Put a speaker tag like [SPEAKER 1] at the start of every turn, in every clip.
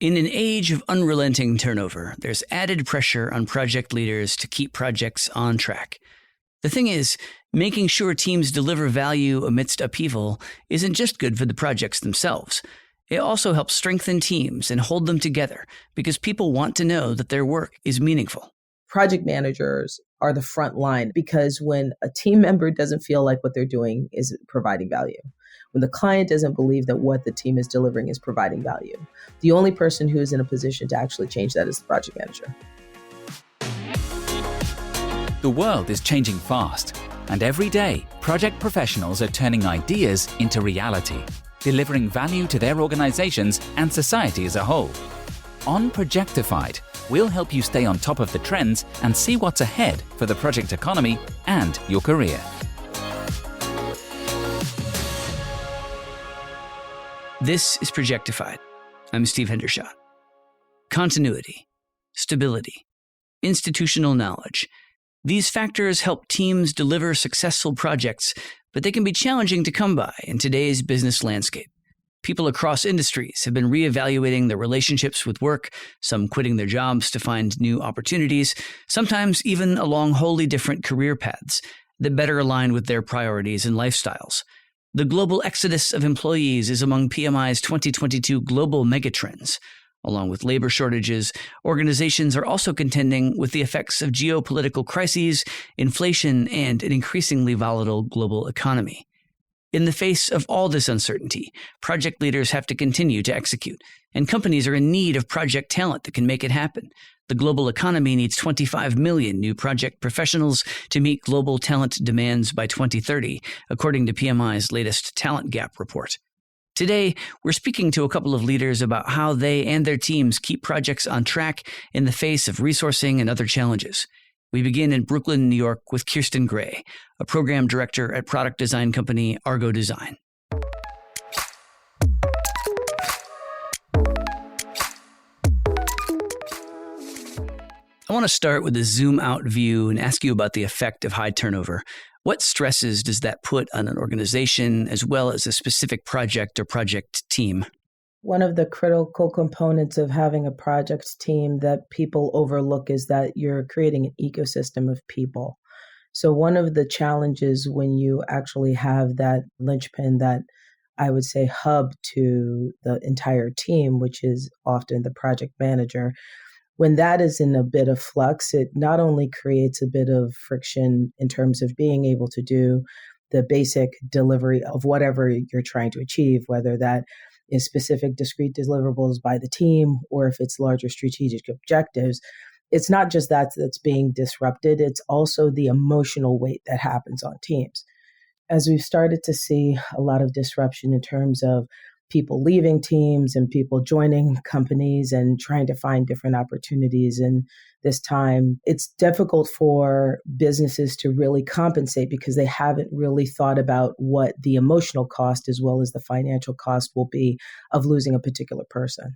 [SPEAKER 1] In an age of unrelenting turnover, there's added pressure on project leaders to keep projects on track. The thing is, making sure teams deliver value amidst upheaval isn't just good for the projects themselves. It also helps strengthen teams and hold them together because people want to know that their work is meaningful.
[SPEAKER 2] Project managers are the front line because when a team member doesn't feel like what they're doing is providing value, when the client doesn't believe that what the team is delivering is providing value, the only person who is in a position to actually change that is the project manager.
[SPEAKER 3] The world is changing fast, and every day, project professionals are turning ideas into reality, delivering value to their organizations and society as a whole. On Projectified, we'll help you stay on top of the trends and see what's ahead for the project economy and your career.
[SPEAKER 1] This is Projectified. I'm Steve Hendershot. Continuity, stability, institutional knowledge. These factors help teams deliver successful projects, but they can be challenging to come by in today's business landscape. People across industries have been reevaluating their relationships with work, some quitting their jobs to find new opportunities, sometimes even along wholly different career paths that better align with their priorities and lifestyles. The global exodus of employees is among PMI's 2022 global megatrends. Along with labor shortages, organizations are also contending with the effects of geopolitical crises, inflation, and an increasingly volatile global economy. In the face of all this uncertainty, project leaders have to continue to execute, and companies are in need of project talent that can make it happen. The global economy needs 25 million new project professionals to meet global talent demands by 2030, according to PMI's latest Talent Gap report. Today, we're speaking to a couple of leaders about how they and their teams keep projects on track in the face of resourcing and other challenges. We begin in Brooklyn, New York with Kierstin Gray, a program director at product design company Argodesign. I want to start with a zoom-out view and ask you about the effect of high turnover. What stresses does that put on an organization as well as a specific project or project team?
[SPEAKER 2] One of the critical components of having a project team that people overlook is that you're creating an ecosystem of people. So one of the challenges when you actually have that linchpin, that I would say hub to the entire team, which is often the project manager, when that is in a bit of flux, it not only creates a bit of friction in terms of being able to do the basic delivery of whatever you're trying to achieve, whether that is specific discrete deliverables by the team or if it's larger strategic objectives. It's not just that that's being disrupted, it's also the emotional weight that happens on teams. As we've started to see a lot of disruption in terms of people leaving teams and people joining companies and trying to find different opportunities in this time, it's difficult for businesses to really compensate because they haven't really thought about what the emotional cost as well as the financial cost will be of losing a particular person.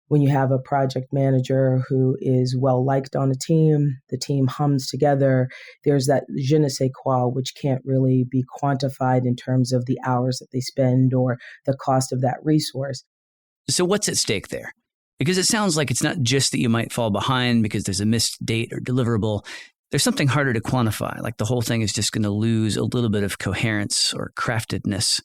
[SPEAKER 2] When you have a project manager who is well liked on a team, the team hums together, there's that je ne sais quoi, which can't really be quantified in terms of the hours that they spend or the cost of that resource.
[SPEAKER 1] So what's at stake there? Because it sounds like it's not just that you might fall behind because there's a missed date or deliverable. There's something harder to quantify, like the whole thing is just going to lose a little bit of coherence or craftedness.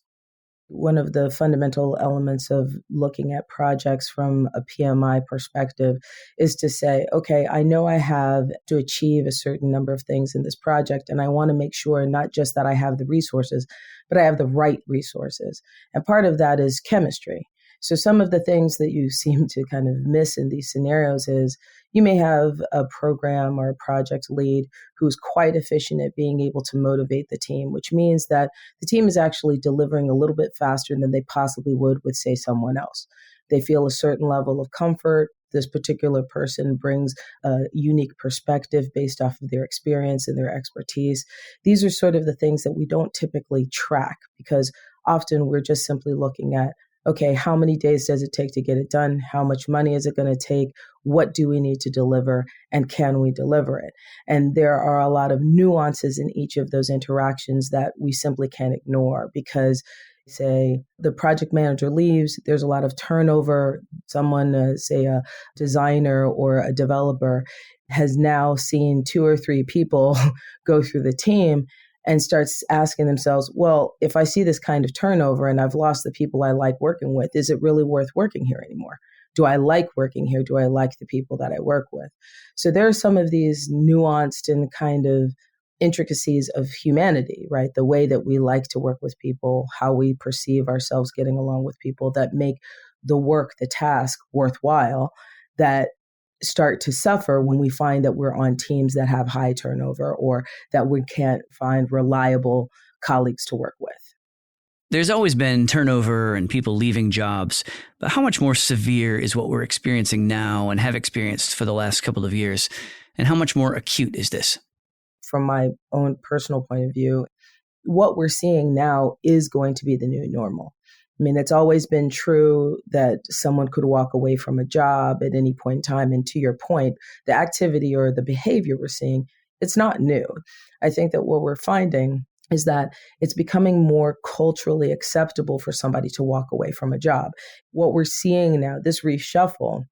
[SPEAKER 2] One of the fundamental elements of looking at projects from a PMI perspective is to say, okay, I know I have to achieve a certain number of things in this project, and I want to make sure not just that I have the resources, but I have the right resources. And part of that is chemistry. So some of the things that you seem to kind of miss in these scenarios is you may have a program or a project lead who's quite efficient at being able to motivate the team, which means that the team is actually delivering a little bit faster than they possibly would with, say, someone else. They feel a certain level of comfort. This particular person brings a unique perspective based off of their experience and their expertise. These are sort of the things that we don't typically track because often we're just simply looking at, okay, how many days does it take to get it done? How much money is it going to take? What do we need to deliver? And can we deliver it? And there are a lot of nuances in each of those interactions that we simply can't ignore because Say the project manager leaves, there's a lot of turnover. Someone, say a designer or a developer, has now seen 2 or 3 people go through the team and starts asking themselves, well, if I see this kind of turnover and I've lost the people I like working with, is it really worth working here anymore? Do I like working here? Do I like the people that I work with? So there are some of these nuanced and kind of intricacies of humanity, right? The way that we like to work with people, how we perceive ourselves getting along with people that make the work, the task worthwhile, that start to suffer when we find that we're on teams that have high turnover or that we can't find reliable colleagues to work with.
[SPEAKER 1] There's always been turnover and people leaving jobs, but how much more severe is what we're experiencing now and have experienced for the last couple of years? And how much more acute is this?
[SPEAKER 2] From my own personal point of view, what we're seeing now is going to be the new normal. I mean, it's always been true that someone could walk away from a job at any point in time. And to your point, the activity or the behavior we're seeing, it's not new. I think that what we're finding is that it's becoming more culturally acceptable for somebody to walk away from a job. What we're seeing now, this reshuffle,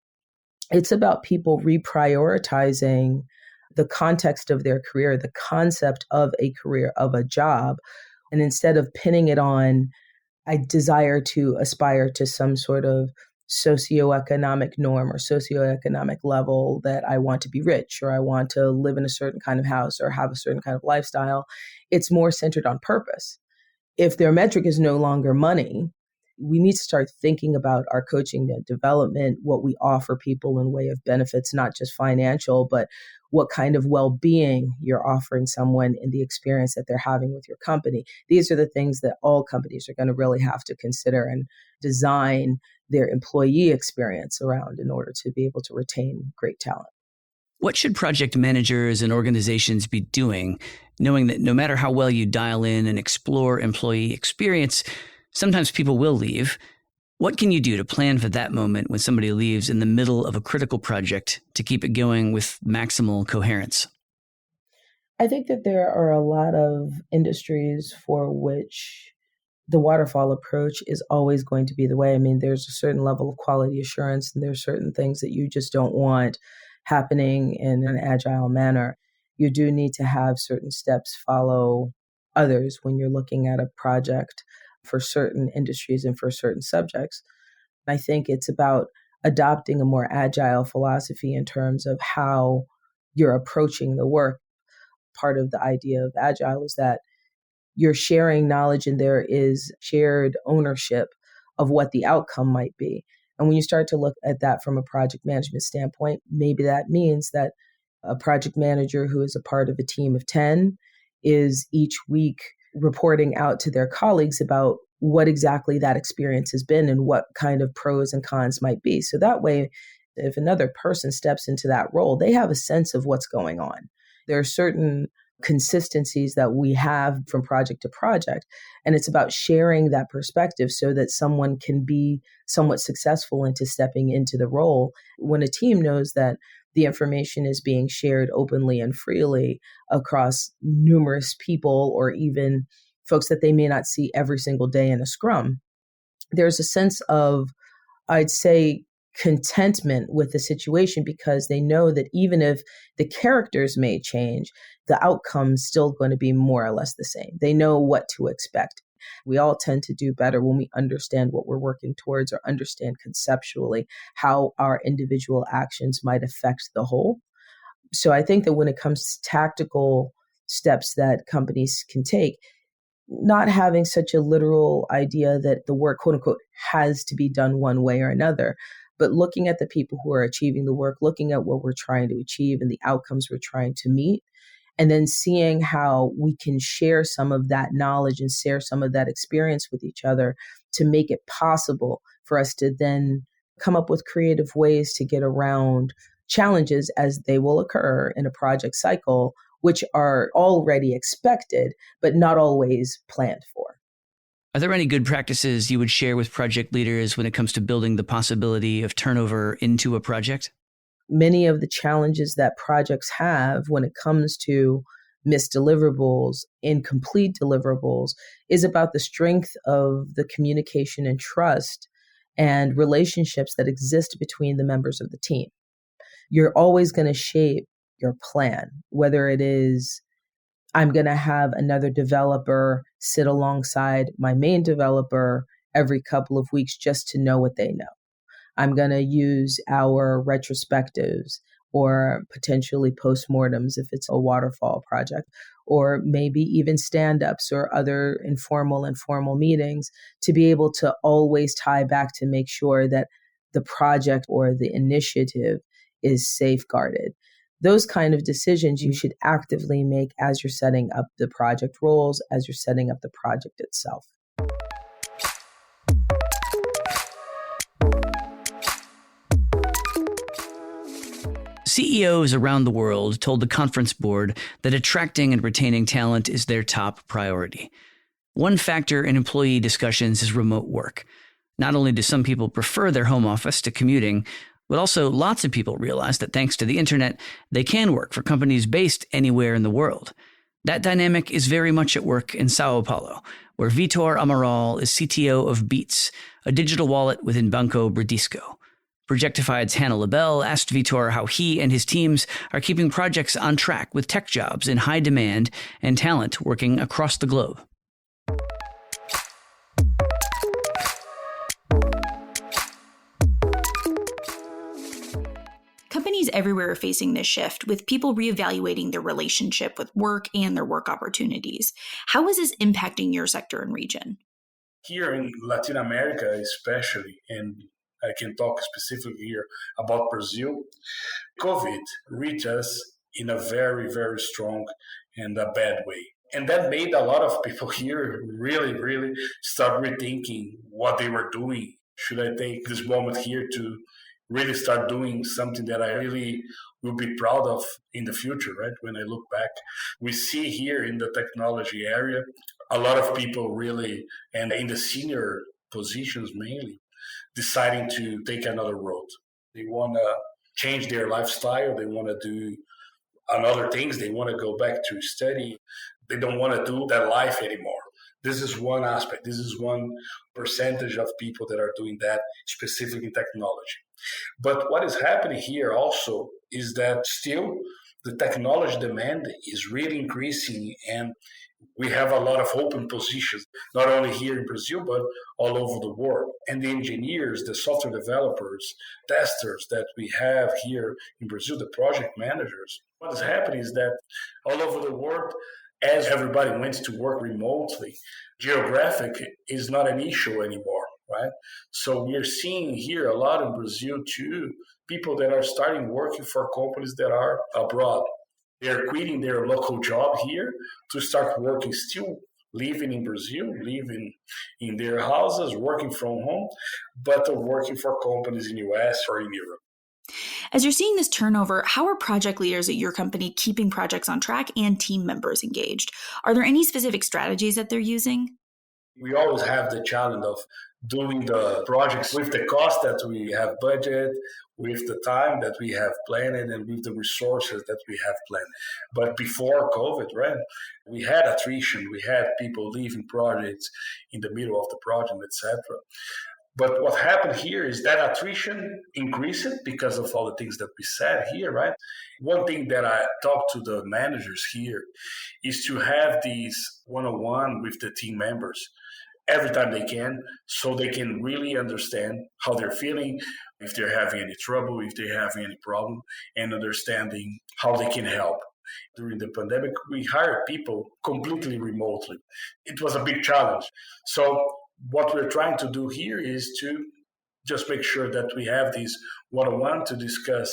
[SPEAKER 2] it's about people reprioritizing the context of their career, the concept of a career, of a job. And instead of pinning it on, I desire to aspire to some sort of socioeconomic norm or socioeconomic level that I want to be rich or I want to live in a certain kind of house or have a certain kind of lifestyle. It's more centered on purpose. If their metric is no longer money, we need to start thinking about our coaching and development, what we offer people in way of benefits, not just financial, but what kind of well-being you're offering someone in the experience that they're having with your company. These are the things that all companies are going to really have to consider and design their employee experience around in order to be able to retain great talent.
[SPEAKER 1] What should project managers and organizations be doing, knowing that no matter how well you dial in and explore employee experience, sometimes people will leave? What can you do to plan for that moment when somebody leaves in the middle of a critical project to keep it going with maximal coherence?
[SPEAKER 2] I think that there are a lot of industries for which the waterfall approach is always going to be the way. I mean, there's a certain level of quality assurance, and there's certain things that you just don't want happening in an agile manner. You do need to have certain steps follow others when you're looking at a project for certain industries and for certain subjects. I think it's about adopting a more agile philosophy in terms of how you're approaching the work. Part of the idea of agile is that you're sharing knowledge and there is shared ownership of what the outcome might be. And when you start to look at that from a project management standpoint, maybe that means that a project manager who is a part of a team of 10 is each week reporting out to their colleagues about what exactly that experience has been and what kind of pros and cons might be. So that way, if another person steps into that role, they have a sense of what's going on. There are certain consistencies that we have from project to project, and it's about sharing that perspective so that someone can be somewhat successful into stepping into the role. When a team knows that the information is being shared openly and freely across numerous people or even folks that they may not see every single day in a scrum, there's a sense of, I'd say, contentment with the situation because they know that even if the characters may change, the outcome's still going to be more or less the same. They know what to expect. We all tend to do better when we understand what we're working towards or understand conceptually how our individual actions might affect the whole. So I think that when it comes to tactical steps that companies can take, not having such a literal idea that the work, quote unquote, has to be done one way or another, but looking at the people who are achieving the work, looking at what we're trying to achieve and the outcomes we're trying to meet, and then seeing how we can share some of that knowledge and share some of that experience with each other to make it possible for us to then come up with creative ways to get around challenges as they will occur in a project cycle, which are already expected, but not always planned for.
[SPEAKER 1] Are there any good practices you would share with project leaders when it comes to building the possibility of turnover into a project?
[SPEAKER 2] Many of the challenges that projects have when it comes to missed deliverables, incomplete deliverables, is about the strength of the communication and trust and relationships that exist between the members of the team. You're always going to shape your plan, whether it is I'm going to have another developer sit alongside my main developer every couple of weeks just to know what they know. I'm going to use our retrospectives or potentially postmortems if it's a waterfall project, or maybe even stand-ups or other informal and formal meetings to be able to always tie back to make sure that the project or the initiative is safeguarded. Those kind of decisions you should actively make as you're setting up the project roles, as you're setting up the project itself.
[SPEAKER 1] CEOs around the world told the conference board that attracting and retaining talent is their top priority. One factor in employee discussions is remote work. Not only do some people prefer their home office to commuting, but also lots of people realize that thanks to the internet, they can work for companies based anywhere in the world. That dynamic is very much at work in São Paulo, where Vitor Amaral is CTO of Bitz, a digital wallet within Banco Bradesco. Projectified's Hannah LaBelle asked Vitor how he and his teams are keeping projects on track with tech jobs in high demand and talent working across the globe.
[SPEAKER 4] Companies everywhere are facing this shift, with people reevaluating their relationship with work and their work opportunities. How is this impacting your sector and region?
[SPEAKER 5] Here in Latin America especially, and I can talk specifically here about Brazil, COVID reached us in a very, very strong and a bad way. And that made a lot of people here really start rethinking what they were doing. Should I take this moment here to really start doing something that I really will be proud of in the future, right? When I look back, we see here in the technology area, a lot of people really, and in the senior positions mainly, deciding to take another road. They want to change their lifestyle. They want to do another things. They want to go back to study. They don't want to do that life anymore. This is one aspect. This is one percentage of people that are doing that, specifically in technology. But what is happening here also is that still the technology demand is really increasing, and we have a lot of open positions, not only here in Brazil, but all over the world. And the engineers, the software developers, testers that we have here in Brazil, the project managers, what is happening is that all over the world, as everybody wants to work remotely, geographic is not an issue anymore, right? So we're seeing here a lot in Brazil too, people that are starting working for companies that are abroad. They're quitting their local job here to start working, still living in Brazil, living in their houses, working from home, but working for companies in the US or in Europe.
[SPEAKER 4] As you're seeing this turnover, how are project leaders at your company keeping projects on track and team members engaged? Are there any specific strategies that they're using?
[SPEAKER 5] We always have the challenge of doing the projects with the cost that we have budget, with the time that we have planned, and with the resources that we have planned. But before COVID, right, we had attrition, we had people leaving projects in the middle of the project, etc. But what happened here is that attrition increased because of all the things that we said here, right? One thing that I talked to the managers here is to have these one-on-one with the team members every time they can, so they can really understand how they're feeling, if they're having any trouble, if they're having any problem, and understanding how they can help. During the pandemic, we hired people completely remotely. It was a big challenge. So what we're trying to do here is to just make sure that we have these one-on-one to discuss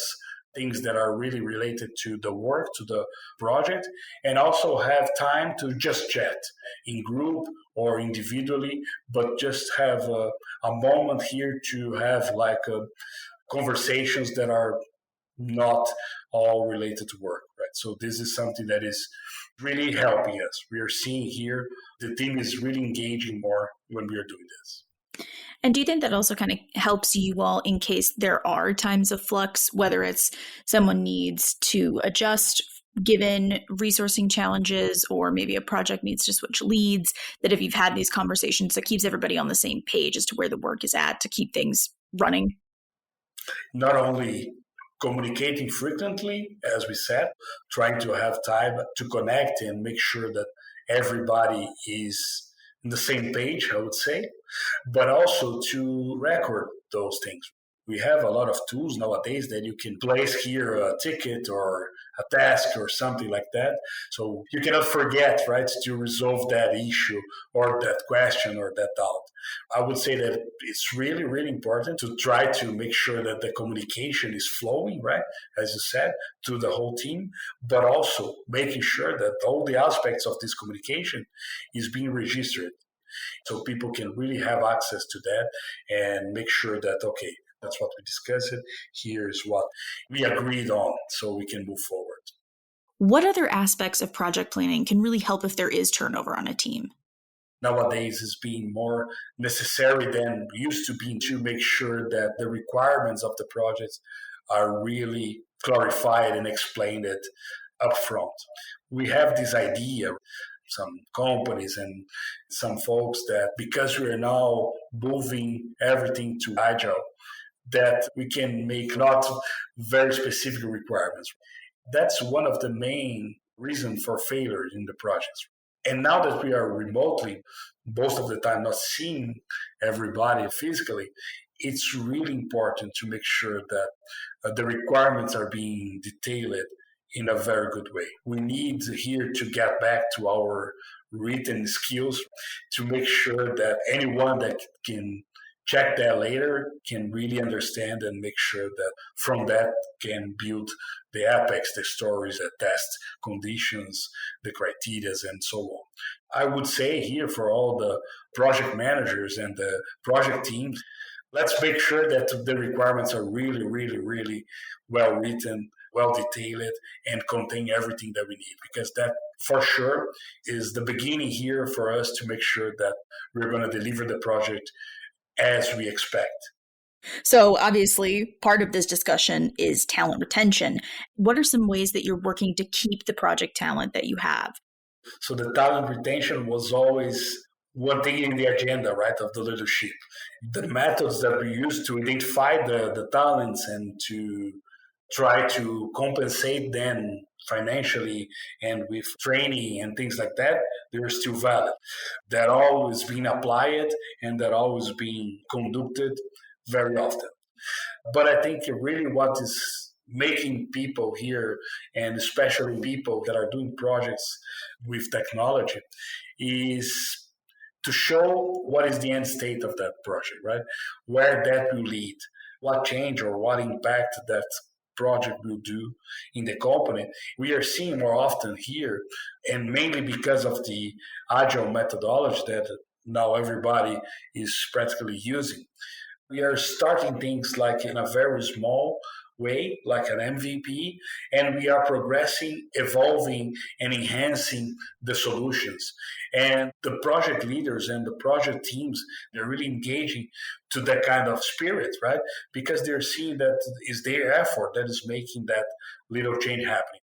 [SPEAKER 5] things that are really related to the work, to the project, and also have time to just chat in group or individually, but just have a moment here to have conversations that are not all related to work, right? So this is something that is really helping us. We are seeing here the team is really engaging more when we are doing this.
[SPEAKER 4] And do you think that also kind of helps you all in case there are times of flux, whether it's someone needs to adjust given resourcing challenges, or maybe a project needs to switch leads, that if you've had these conversations, that keeps everybody on the same page as to where the work is at to keep things running?
[SPEAKER 5] Not only communicating frequently, as we said, trying to have time to connect and make sure that everybody is on the same page, I would say, but also to record those things. We have a lot of tools nowadays that you can place here a ticket or a task or something like that. So you cannot forget, right, to resolve that issue or that question or that doubt. I would say that it's really, really important to try to make sure that the communication is flowing, right, as you said, to the whole team, but also making sure that all the aspects of this communication is being registered. So people can really have access to that and make sure that, okay, that's what we discussed. Here is what we agreed on so we can move forward.
[SPEAKER 4] What other aspects of project planning can really help if there is turnover on a team?
[SPEAKER 5] Nowadays is being more necessary than used to be to make sure that the requirements of the projects are really clarified and explained upfront. We have this idea, some companies and some folks, that because we are now moving everything to agile, that we can make not very specific requirements. That's one of the main reasons for failure in the projects. And now that we are remotely, most of the time not seeing everybody physically, it's really important to make sure that the requirements are being detailed in a very good way. We need here to get back to our written skills to make sure that anyone that can check that later can really understand and make sure that from that can build the epics, the stories, the test conditions, the criteria, and so on. I would say here for all the project managers and the project teams, let's make sure that the requirements are really, really, really well written, well detailed, and contain everything that we need, because that for sure is the beginning here for us to make sure that we're going to deliver the project as we expect.
[SPEAKER 4] So obviously, part of this discussion is talent retention. What are some ways that you're working to keep the project talent that you have?
[SPEAKER 5] So the talent retention was always one thing in the agenda, right, of the leadership. The methods that we use to identify the talents and to try to compensate them financially and with training and things like that, they're still valid. They're always being applied and they're always being conducted very often. But I think really what is making people here, and especially people that are doing projects with technology, is to show what is the end state of that project, right? Where that will lead, what change or what impact that project will do in the company. We are seeing more often here, and mainly because of the agile methodology that now everybody is practically using. We are starting things like in a very small way, like an MVP, and we are progressing, evolving, and enhancing the solutions. And the project leaders and the project teams, they're really engaging to that kind of spirit, right? Because they're seeing that is their effort that is making that little change happening.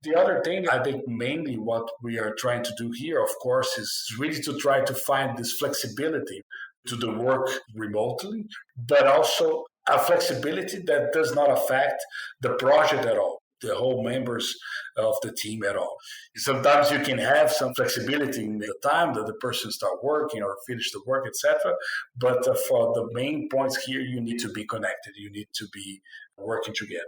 [SPEAKER 5] The other thing, I think mainly what we are trying to do here, of course, is really to try to find this flexibility to the work remotely, but also a flexibility that does not affect the project at all, the whole members of the team at all. Sometimes you can have some flexibility in the time that the person start working or finish the work, etc. But for the main points here, you need to be connected. You need to be working together.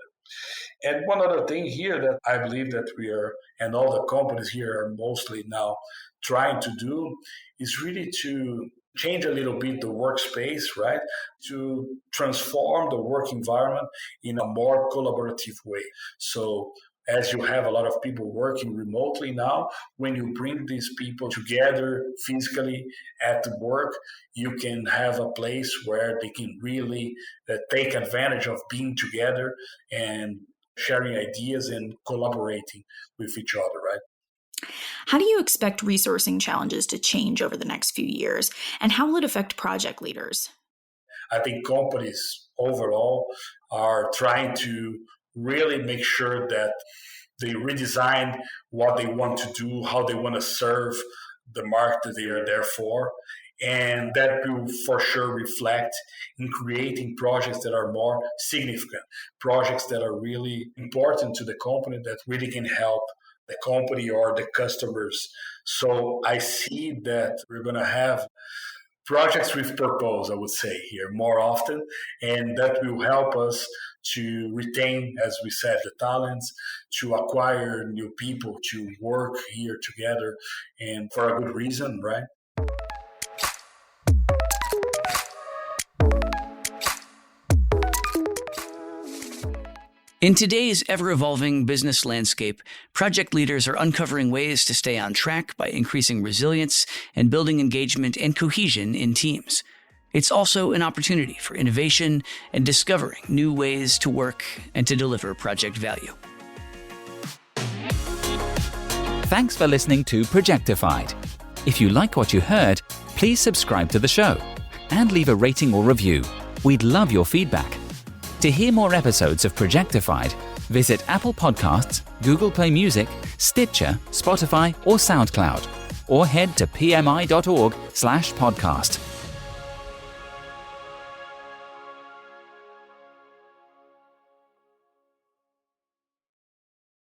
[SPEAKER 5] And one other thing here that I believe that we are, and all the companies here are mostly now trying to do, is really to change a little bit the workspace, right? To transform the work environment in a more collaborative way. So as you have a lot of people working remotely now, when you bring these people together physically at work, you can have a place where they can really take advantage of being together and sharing ideas and collaborating with each other, right?
[SPEAKER 4] How do you expect resourcing challenges to change over the next few years, and how will it affect project leaders?
[SPEAKER 5] I think companies overall are trying to really make sure that They redesign what they want to do, how they want to serve the market that they are there for. And that will for sure reflect in creating projects that are more significant, projects that are really important to the company, that really can help the company or the customers. So I see that we're going to have projects with purpose, I would say, here more often, and that will help us to retain, as we said, the talents, to acquire new people, to work here together, and for a good reason, right?
[SPEAKER 1] In today's ever-evolving business landscape, project leaders are uncovering ways to stay on track by increasing resilience and building engagement and cohesion in teams. It's also an opportunity for innovation and discovering new ways to work and to deliver project value.
[SPEAKER 3] Thanks for listening to Projectified. If you like what you heard, please subscribe to the show and leave a rating or review. We'd love your feedback. To hear more episodes of Projectified, visit Apple Podcasts, Google Play Music, Stitcher, Spotify, or SoundCloud, or head to pmi.org/podcast.